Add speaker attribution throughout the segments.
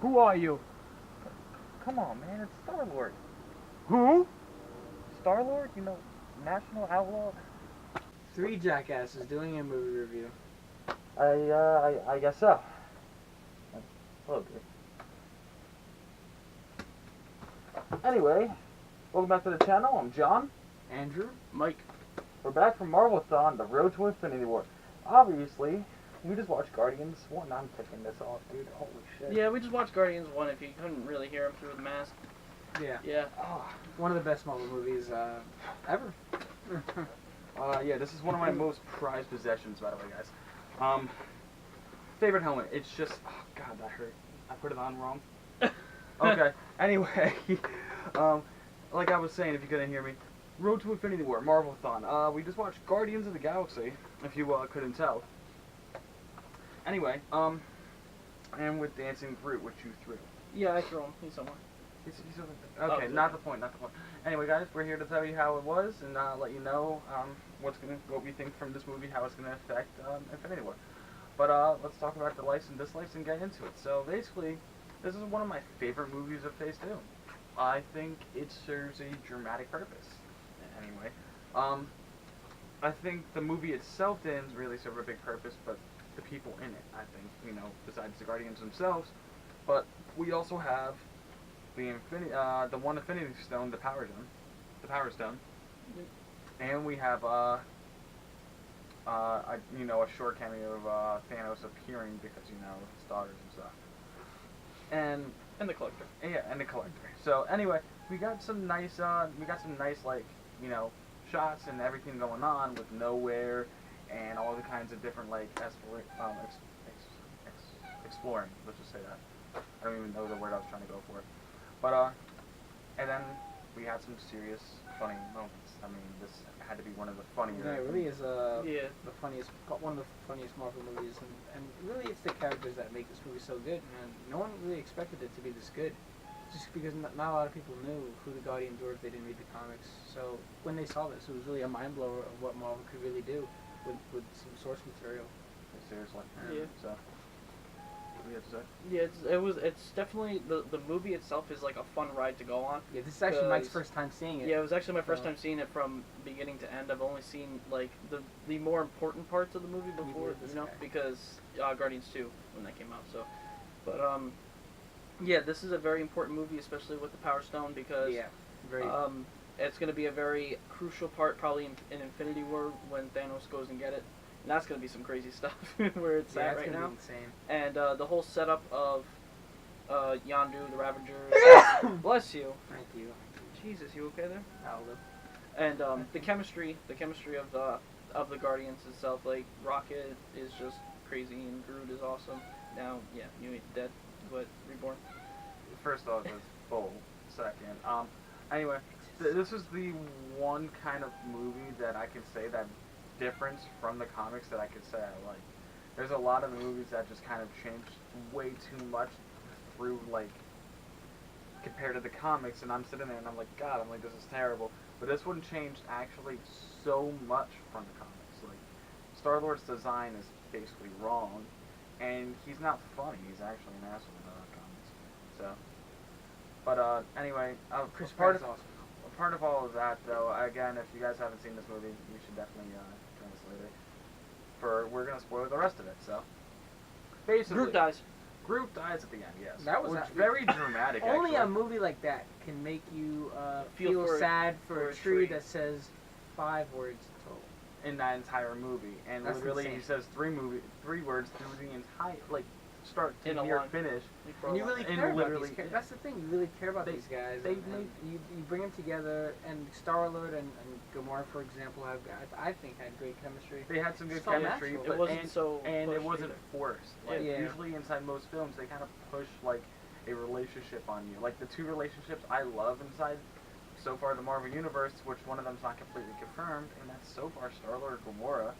Speaker 1: Who are you?
Speaker 2: Come on, man, it's Star-Lord.
Speaker 1: Who?
Speaker 2: Star-Lord? You know, National Outlaw?
Speaker 3: Three jackasses doing a movie review.
Speaker 2: I guess so. Hello, dude. Anyway, welcome back to the channel. I'm John.
Speaker 3: Andrew?
Speaker 1: Mike.
Speaker 2: We're back from MarvelThon, the Road to Infinity War. Obviously, we just watched Guardians 1. I'm picking this off, dude. Holy shit.
Speaker 4: Yeah, we just watched Guardians 1 if you couldn't really hear him through the mask.
Speaker 3: Yeah.
Speaker 4: Yeah.
Speaker 2: Oh,
Speaker 3: One of the best Marvel movies ever.
Speaker 2: yeah, this is one of my most prized possessions, by the way, guys. Favorite helmet. It's just, oh god, that hurt. I put it on wrong. Okay. Anyway, like I was saying, if you couldn't hear me, Road to Infinity War, MarvelThon. We just watched Guardians of the Galaxy, if you couldn't tell. Anyway, and with Dancing Groot, which you threw.
Speaker 4: Yeah, I threw him. He's somewhere.
Speaker 2: He's over there. Okay, not the point, not the point. Anyway, guys, we're here to tell you how it was and let you know what we think from this movie, how it's gonna affect Infinity War. But let's talk about the likes and dislikes and get into it. So basically, this is one of my favorite movies of Phase 2. I think it serves a dramatic purpose. Anyway, I think the movie itself didn't really serve a big purpose, but the people in it, I think, you know, besides the Guardians themselves. But we also have the one Infinity Stone, the Power Stone, and we have a short cameo of Thanos appearing because stars and stuff,
Speaker 4: And the Collector.
Speaker 2: and the Collector. So anyway, we got some nice like shots and everything going on with nowhere and all the kinds of different like exploring. Let's just say that. I don't even know the word I was trying to go for. But and then we had some serious funny moments. I mean, this had to be one of the funnier.
Speaker 3: Yeah, it really is
Speaker 4: Yeah.
Speaker 3: the funniest, one of the funniest Marvel movies, and really it's the characters that make this movie so good. And no one really expected it to be this good, just because not a lot of people knew who the Guardians were if they didn't read the comics. So when they saw this, it was really a mind blower of what Marvel could really do with some source material.
Speaker 2: Seriously.
Speaker 4: Yeah.
Speaker 2: So. What do you have to say?
Speaker 4: Yeah, it's definitely the movie itself is like a fun ride to go on.
Speaker 3: Yeah, this is actually Mike's first time seeing it.
Speaker 4: Yeah, it was actually my first time seeing it from beginning to end. I've only seen like the more important parts of the movie before, because Guardians 2 when that came out. So, but yeah, this is a very important movie, especially with the Power Stone because
Speaker 3: very.
Speaker 4: It's going to be a very crucial part probably in Infinity War when Thanos goes and get it. And that's going to be some crazy stuff where it's at right now.
Speaker 3: Insane.
Speaker 4: And the whole setup of Yondu, the Ravagers. Bless you.
Speaker 3: Thank you.
Speaker 4: Jesus, you okay there?
Speaker 3: I'll live.
Speaker 4: And the chemistry of the Guardians itself, like Rocket is just crazy and Groot is awesome. Now, yeah, you ain't dead, but reborn.
Speaker 2: First off, it's full. Second, anyway, this is the one kind of movie that I can say that difference from the comics that I could say I like. There's a lot of movies that just kind of changed way too much through like compared to the comics, and I'm sitting there and I'm like, God, I'm like, this is terrible. But this one changed actually so much from the comics. Like Star-Lord's design is basically wrong, and he's not funny. He's actually an asshole in the comics. So, but anyway,
Speaker 3: Chris Pratt's awesome.
Speaker 2: Part of all of that, though, again, if you guys haven't seen this movie, you should definitely join us later. We're gonna spoil the rest of it. So, basically, Groot dies at the end. Yes,
Speaker 3: That was
Speaker 2: very dramatic.
Speaker 3: Only
Speaker 2: actually.
Speaker 3: a movie like that can make you
Speaker 4: Feel
Speaker 3: feel sad for
Speaker 4: a
Speaker 3: a tree
Speaker 4: tree.
Speaker 3: that says 5 words total.
Speaker 2: in that entire movie, and
Speaker 3: That's
Speaker 2: literally
Speaker 3: insane.
Speaker 2: he says three words through the entire start to
Speaker 4: In a
Speaker 2: near
Speaker 4: line.
Speaker 2: finish.
Speaker 3: And you really
Speaker 2: And
Speaker 3: care about
Speaker 2: literally-
Speaker 3: these guys. That's the thing. You really care about these guys.
Speaker 2: they
Speaker 3: and you bring them together, and Star-Lord and Gamora, for example, I think had great chemistry.
Speaker 2: They had some good
Speaker 3: So
Speaker 2: chemistry,
Speaker 3: natural.
Speaker 2: but
Speaker 4: It wasn't
Speaker 2: and,
Speaker 4: so
Speaker 2: and it
Speaker 4: pushed
Speaker 2: wasn't
Speaker 4: either.
Speaker 2: forced. Like
Speaker 3: Yeah.
Speaker 2: usually inside most films, they kind of push like a relationship on you. Like the two relationships I love inside so far the Marvel Universe, which one of them's not completely confirmed, and that's so far Star-Lord, Gamora,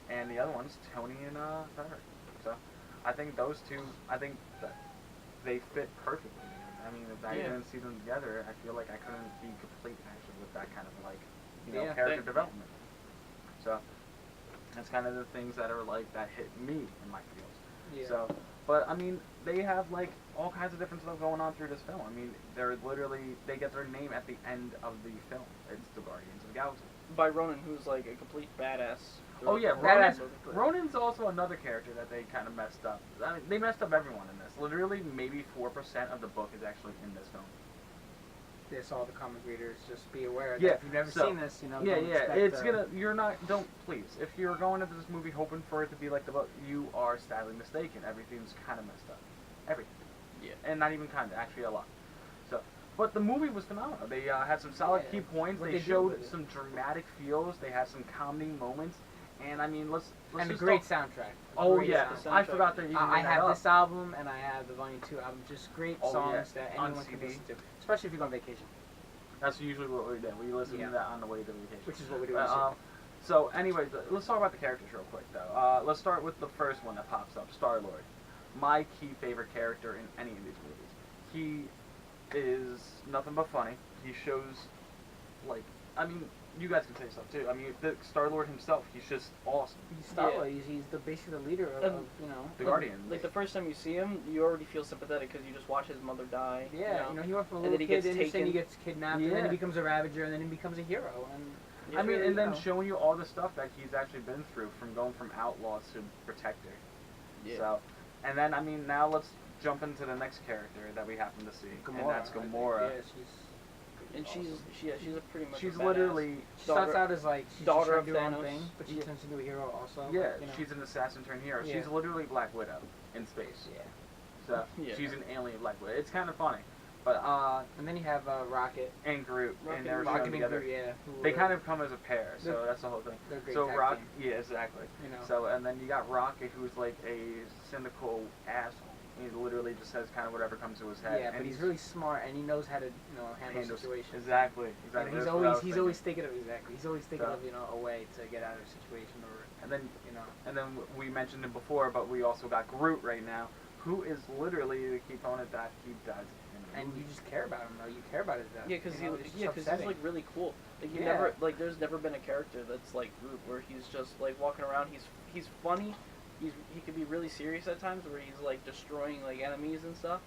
Speaker 2: and the other one's Tony and Frederick. So I think those two, I think that they fit perfectly. I mean, if I didn't see them together, I feel like I couldn't be complete actually with that kind of like, character development. So that's kind of the things that are like that hit me in my feels.
Speaker 3: Yeah.
Speaker 2: So, but I mean, they have like all kinds of different stuff going on through this film. I mean, they get their name at the end of the film. It's the Guardians of the Galaxy.
Speaker 4: By Ronan, who's like a complete badass.
Speaker 2: Oh yeah,
Speaker 3: Badass.
Speaker 2: Ronan's also another character that they kind of messed up. I mean, they messed up everyone in this. Literally, maybe 4% of the book is actually in this film.
Speaker 3: This, all the comic readers, just be aware that
Speaker 2: Yeah,
Speaker 3: if you've never
Speaker 2: so-
Speaker 3: seen this, you know.
Speaker 2: Yeah,
Speaker 3: don't
Speaker 2: yeah,
Speaker 3: expect,
Speaker 2: it's gonna. You're not. Don't please. If you're going into this movie hoping for it to be like the book, you are sadly mistaken. Everything's kind of messed up. Everything.
Speaker 4: Yeah.
Speaker 2: And not even kind of. Actually, a lot. So, but the movie was phenomenal. They had some solid
Speaker 3: Yeah,
Speaker 2: key points.
Speaker 3: what
Speaker 2: They
Speaker 3: they do
Speaker 2: showed
Speaker 3: with it.
Speaker 2: some dramatic feels. They had some comedy moments. And I mean, let's
Speaker 3: And a
Speaker 2: just
Speaker 3: great
Speaker 2: talk-
Speaker 3: soundtrack.
Speaker 2: Oh
Speaker 3: Great
Speaker 2: yeah,
Speaker 3: soundtrack.
Speaker 2: I forgot that you.
Speaker 3: I have this album and I have the Volume 2 album. Just great
Speaker 2: Oh,
Speaker 3: songs
Speaker 2: yeah,
Speaker 3: that
Speaker 2: on
Speaker 3: anyone can
Speaker 2: CD.
Speaker 3: listen to, especially if you go on vacation,
Speaker 2: That's usually what we do. We listen
Speaker 3: Yeah.
Speaker 2: to that on the way to vacation.
Speaker 3: which is what we do.
Speaker 2: So anyway, let's talk about the characters real quick though. Let's start with the first one that pops up, Star-Lord. My key favorite character in any of these movies. He is nothing but funny. He shows, like, I mean, you guys can say stuff too. I mean, the Star-Lord himself, he's just awesome.
Speaker 3: He's Star-Lord. He's basically the leader of you know.
Speaker 2: The Guardians.
Speaker 4: Like the first time you see him, you already feel sympathetic because you just watch his mother die.
Speaker 3: Yeah, you know, he went from a
Speaker 4: And
Speaker 3: little
Speaker 4: then he
Speaker 3: kid,
Speaker 4: gets
Speaker 3: and then he
Speaker 4: taken.
Speaker 3: gets kidnapped, and
Speaker 2: Yeah.
Speaker 3: then he becomes a Ravager, and then he becomes a hero. And
Speaker 2: I mean,
Speaker 3: really,
Speaker 2: and then
Speaker 3: you know.
Speaker 2: showing you all the stuff that he's actually been through, from going from outlaws to protector.
Speaker 4: Yeah.
Speaker 2: So, and then I mean, now let's jump into the next character that we happen to see,
Speaker 3: Gamora,
Speaker 2: and that's
Speaker 3: I think.
Speaker 2: Gamora.
Speaker 3: Yeah,
Speaker 4: And she's a pretty much.
Speaker 2: She's
Speaker 4: a badass.
Speaker 2: literally
Speaker 3: she starts out as like she's
Speaker 4: daughter
Speaker 3: just trying to
Speaker 4: of
Speaker 3: do her own
Speaker 4: Thanos.
Speaker 3: thing, but she
Speaker 2: Yeah.
Speaker 3: turns into a hero also.
Speaker 2: yeah,
Speaker 3: you know.
Speaker 2: she's an assassin turned hero.
Speaker 3: Yeah.
Speaker 2: She's literally Black Widow in space.
Speaker 3: Yeah.
Speaker 2: So
Speaker 4: Yeah.
Speaker 2: she's an alien Black Widow. It's kind of funny, but
Speaker 3: And then you have Rocket.
Speaker 2: and Groot,
Speaker 4: Rocket
Speaker 2: and they're
Speaker 3: Rocket
Speaker 2: shown
Speaker 3: and
Speaker 2: together.
Speaker 3: Groot, yeah. who
Speaker 2: They
Speaker 3: are-
Speaker 2: kind of come as a pair, so
Speaker 3: They're-
Speaker 2: that's the whole thing.
Speaker 3: they're a great
Speaker 2: So
Speaker 3: tag
Speaker 2: Rock,
Speaker 3: team,
Speaker 2: yeah, exactly.
Speaker 3: you know.
Speaker 2: So and then you got Rocket, who's like a cynical asshole. He literally just says kind of whatever comes to his head.
Speaker 3: yeah,
Speaker 2: and
Speaker 3: but he's really smart and he knows how to handle
Speaker 2: handles-
Speaker 3: situations.
Speaker 2: Exactly.
Speaker 3: And
Speaker 2: Exactly.
Speaker 3: he's
Speaker 2: That's what I was
Speaker 3: always
Speaker 2: thinking.
Speaker 3: thinking of He's always thinking
Speaker 2: So-
Speaker 3: of a way to get out of a situation or
Speaker 2: And then
Speaker 3: you know.
Speaker 2: And then we mentioned him before, but we also got Groot right now, who is literally the key opponent that he does. In the
Speaker 3: And
Speaker 2: movie.
Speaker 3: you just care about him, though. You care about his death.
Speaker 4: Yeah, because
Speaker 3: you know, it's just
Speaker 4: he's
Speaker 3: upsetting.
Speaker 4: like really cool. Like you
Speaker 3: Yeah.
Speaker 4: never like there's never been a character that's like Groot where he's just like walking around. He's funny. He can be really serious at times where he's like destroying like enemies and stuff.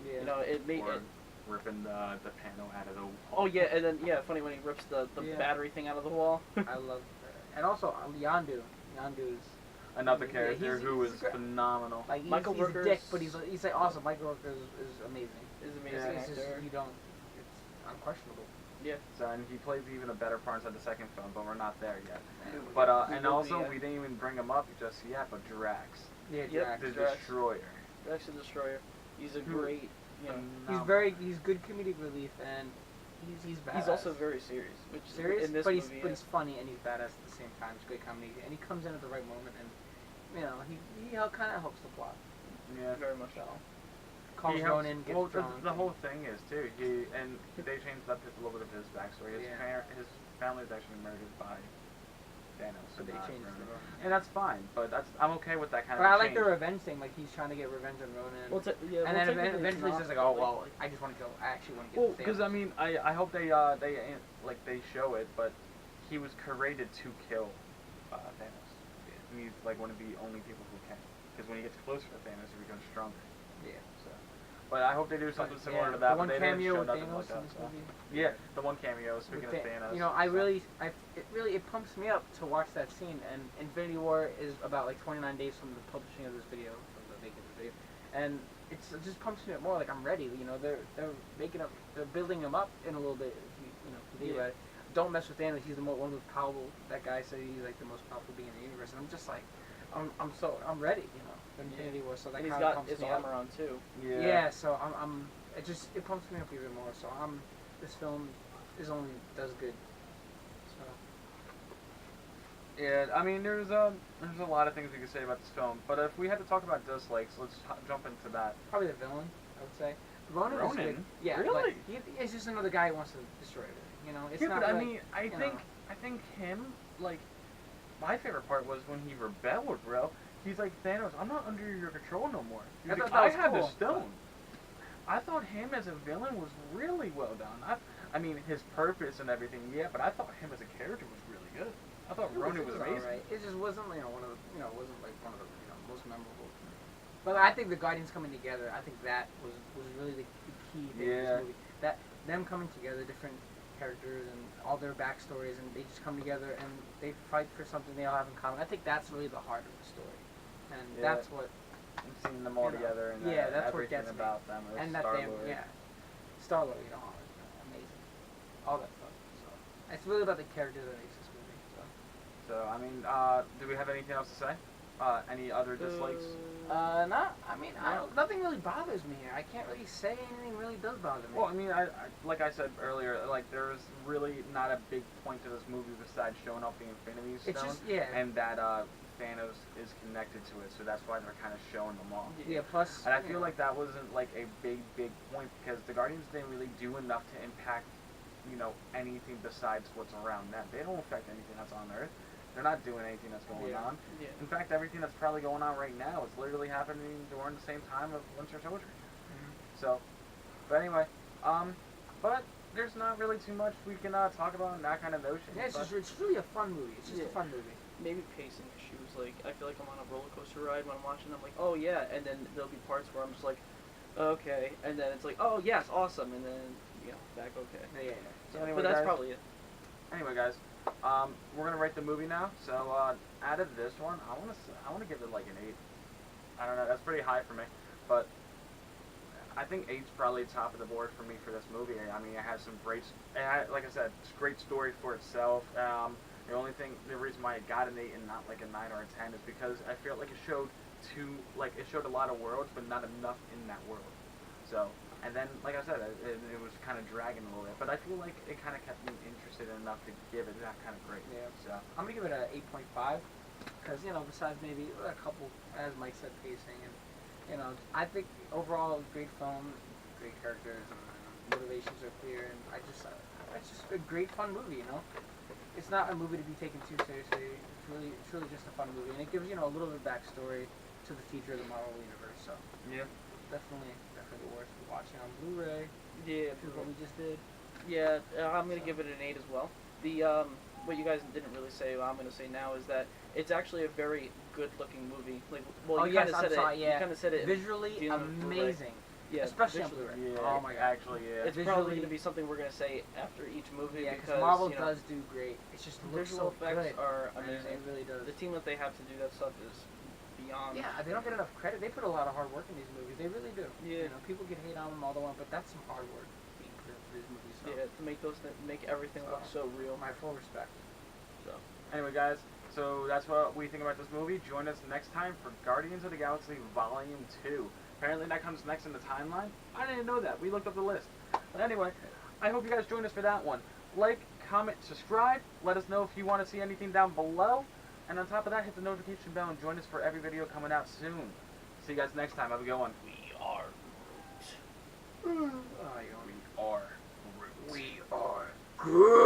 Speaker 3: Yeah.
Speaker 4: You know, it made
Speaker 2: Or
Speaker 4: it.
Speaker 2: ripping the panel out of the wall.
Speaker 4: Oh yeah, and then funny when he rips the
Speaker 3: Yeah.
Speaker 4: battery thing out of the wall.
Speaker 3: I love that. And also Yondu. Yondu is
Speaker 2: Another
Speaker 3: Yeah,
Speaker 2: character
Speaker 3: he's-
Speaker 2: who
Speaker 3: he's
Speaker 2: is
Speaker 3: great.
Speaker 2: phenomenal.
Speaker 3: like he's
Speaker 4: Michael
Speaker 3: a
Speaker 4: Rooker's-
Speaker 3: dick, but he's like awesome. Michael Rooker is amazing.
Speaker 4: Is amazing
Speaker 2: Yeah.
Speaker 3: It's just,
Speaker 4: actor.
Speaker 3: you don't. It's unquestionable.
Speaker 4: Yeah.
Speaker 2: So and he plays even a better part inside the second film, but we're not there yet.
Speaker 3: Yeah.
Speaker 2: But
Speaker 4: He
Speaker 2: and
Speaker 4: will
Speaker 2: also
Speaker 4: be,
Speaker 2: we didn't even bring him up just yet, but Drax,
Speaker 3: Yeah,
Speaker 4: Yep.
Speaker 3: Drax.
Speaker 2: the
Speaker 4: Drax.
Speaker 2: Destroyer.
Speaker 4: Drax the Destroyer. He's a
Speaker 2: Who-
Speaker 4: great. You know,
Speaker 3: He's good comedic relief and he's badass.
Speaker 4: he's also very serious. Which
Speaker 3: serious,
Speaker 4: in this
Speaker 3: but
Speaker 4: movie,
Speaker 3: but he's funny and he's badass at the same time. He's great comedy and he comes in at the right moment and he kind of helps the plot.
Speaker 2: Yeah.
Speaker 4: very much so.
Speaker 3: Calls
Speaker 2: He helps-
Speaker 3: Ronan, gets
Speaker 2: well,
Speaker 3: drunk.
Speaker 2: the whole thing is too. They changed up a little bit of his backstory. His family is actually murdered by Thanos.
Speaker 3: But they
Speaker 2: not
Speaker 3: changed
Speaker 2: Ronan.
Speaker 3: the Ronan.
Speaker 2: And that's fine, but I'm okay with that kind
Speaker 3: But
Speaker 2: of
Speaker 3: I like
Speaker 2: change.
Speaker 3: the revenge thing. Like he's trying to get revenge on Ronan.
Speaker 4: Well,
Speaker 3: and then eventually he's just like, oh well, I just want to kill. I actually want to
Speaker 2: Well,
Speaker 3: get.
Speaker 2: because I mean, I hope they show it, but he was created to kill Thanos. And he's like one of the only people who can. Because when he gets closer to Thanos, he becomes stronger.
Speaker 3: Yeah.
Speaker 2: So, but I hope they do something
Speaker 3: But,
Speaker 2: similar
Speaker 3: yeah,
Speaker 2: to that.
Speaker 3: The one
Speaker 2: but they didn't
Speaker 3: cameo
Speaker 2: show
Speaker 3: with
Speaker 2: nothing
Speaker 3: Thanos
Speaker 2: like that.
Speaker 3: in this
Speaker 2: So.
Speaker 3: movie.
Speaker 2: Yeah, the one cameo. Speaking
Speaker 3: With
Speaker 2: of Thanos,
Speaker 3: You know, it pumps me up to watch that scene. And Infinity War is about like 29 days from the publishing of this video, from the making of the video, and it just pumps me up more. Like I'm ready. You know, they're building him up in a little bit. If you think about it. Don't mess with Thanos. He's one of the most powerful. That guy said he's like the most powerful being in the universe, and I'm just like, I'm ready. You know, for Infinity War. So that
Speaker 4: And he's
Speaker 3: kind of
Speaker 4: got
Speaker 3: pumps
Speaker 4: his
Speaker 3: me
Speaker 4: armor
Speaker 3: up.
Speaker 4: on too.
Speaker 3: Yeah. So it pumps me up even more. So this film does good. So
Speaker 2: Yeah, I mean, there's a lot of things we could say about this film, but if we had to talk about dislikes, let's jump into that.
Speaker 3: probably the villain, I would say. Ronan is
Speaker 2: Ronan?
Speaker 3: good. Yeah,
Speaker 2: Really?
Speaker 3: But he's just another guy who wants to destroy everything. You know, it's
Speaker 2: Yeah,
Speaker 3: not.
Speaker 2: but I
Speaker 3: like,
Speaker 2: mean,
Speaker 3: you know.
Speaker 2: I think him, like, my favorite part was when he rebelled, bro. He's like, Thanos, I'm not under your control no more. He's
Speaker 3: I
Speaker 2: like,
Speaker 3: thought that
Speaker 2: I
Speaker 3: was
Speaker 2: have the
Speaker 3: cool,
Speaker 2: stone. I thought him as a villain was really well done. I mean, his purpose and everything, yeah, but I thought him as a character was really good. I thought Ronan was amazing.
Speaker 3: Alright. It just wasn't, one of the, wasn't like one of the, most memorable. But I think the Guardians coming together, I think that was really the key thing in this movie. That them coming together, different characters and all their backstories, and they just come together and they fight for something they all have in common. I think that's really the heart of the story, and that's what.
Speaker 2: And seeing them all together and
Speaker 3: that's what
Speaker 2: everything
Speaker 3: gets me.
Speaker 2: about them.
Speaker 3: And that they, Star-Lord, amazing, all that stuff. So it's really about the character that makes this movie.
Speaker 2: So I mean, do we have anything else to say? Any other dislikes?
Speaker 3: Nothing really bothers me here. I can't really say anything really does bother me.
Speaker 2: Well, I mean, I like I said earlier, like there's really not a big point to this movie besides showing off the Infinity Stone.
Speaker 3: It's just,
Speaker 2: and that Thanos is connected to it, so that's why they're kind of showing them off.
Speaker 3: Yeah, plus...
Speaker 2: And I feel like that wasn't, like, a big point, because the Guardians didn't really do enough to impact, anything besides what's around them. They don't affect anything that's on Earth. They're not doing anything that's going on.
Speaker 4: Yeah.
Speaker 2: In fact, everything that's probably going on right now is literally happening during the same time of Winter Soldier. So, but anyway, but there's not really too much we can talk about in that kind of notion.
Speaker 3: Yeah, it's really a fun movie. It's just a fun movie.
Speaker 4: Maybe pacing issues. Like, I feel like I'm on a roller coaster ride when I'm watching. I'm like, oh yeah, and then there'll be parts where I'm just like, okay, and then it's like, oh yes, awesome, and then back okay.
Speaker 3: Yeah.
Speaker 2: So anyway,
Speaker 4: but that's
Speaker 2: guys,
Speaker 4: probably it.
Speaker 2: Anyway, guys, we're gonna rate the movie now. So out of this one, I wanna give it like an 8. I don't know, that's pretty high for me, but I think 8's probably top of the board for me for this movie. I mean, it has some great, like I said, it's a great story for itself. The reason why it got an 8 and not like a 9 or a 10 is because I feel like it showed a lot of worlds, but not enough in that world. So, and then, like I said, it was kind of dragging a little bit, but I feel like it kind of kept me interested enough to give it that kind of grade.
Speaker 3: Yeah.
Speaker 2: So
Speaker 3: I'm gonna give it a 8.5, because besides maybe a couple, as Mike said, pacing and I think overall great film, great characters, and motivations are clear, and it's just a great fun movie. It's not a movie to be taken too seriously. It's really just a fun movie, and it gives a little bit of backstory to the future of the Marvel universe. So definitely worth watching on Blu-ray.
Speaker 4: Yeah,
Speaker 3: which is what we just did.
Speaker 4: Yeah, I'm gonna give it an 8 as well. The what you guys didn't really say, what I'm gonna say now is that it's actually a very good-looking movie. Like, well, you kind of said it.
Speaker 3: Visually amazing.
Speaker 4: Yeah,
Speaker 3: especially on Blu-ray.
Speaker 2: Yeah,
Speaker 3: oh my god.
Speaker 2: Actually, yeah.
Speaker 4: It's probably going to be something we're going to say after each movie because
Speaker 3: Marvel does do great. It's just
Speaker 4: visual effects are amazing.
Speaker 3: It really does.
Speaker 4: The team that they have to do that stuff is beyond.
Speaker 3: Yeah, they don't get enough credit. They put a lot of hard work in these movies. They really do.
Speaker 4: Yeah.
Speaker 3: People get hate on them all they want, but that's some hard work being put into these movies. So.
Speaker 4: Yeah, to make everything look so real.
Speaker 3: My full respect.
Speaker 4: So.
Speaker 2: Anyway, guys, so that's what we think about this movie. Join us next time for Guardians of the Galaxy Volume 2. Apparently that comes next in the timeline. I didn't know that. We looked up the list. But anyway, I hope you guys join us for that one. Like, comment, subscribe. Let us know if you want to see anything down below. And on top of that, hit the notification bell and join us for every video coming out soon. See you guys next time. Have a good one.
Speaker 4: We are Groot.
Speaker 2: We are Groot.
Speaker 3: We are Groot.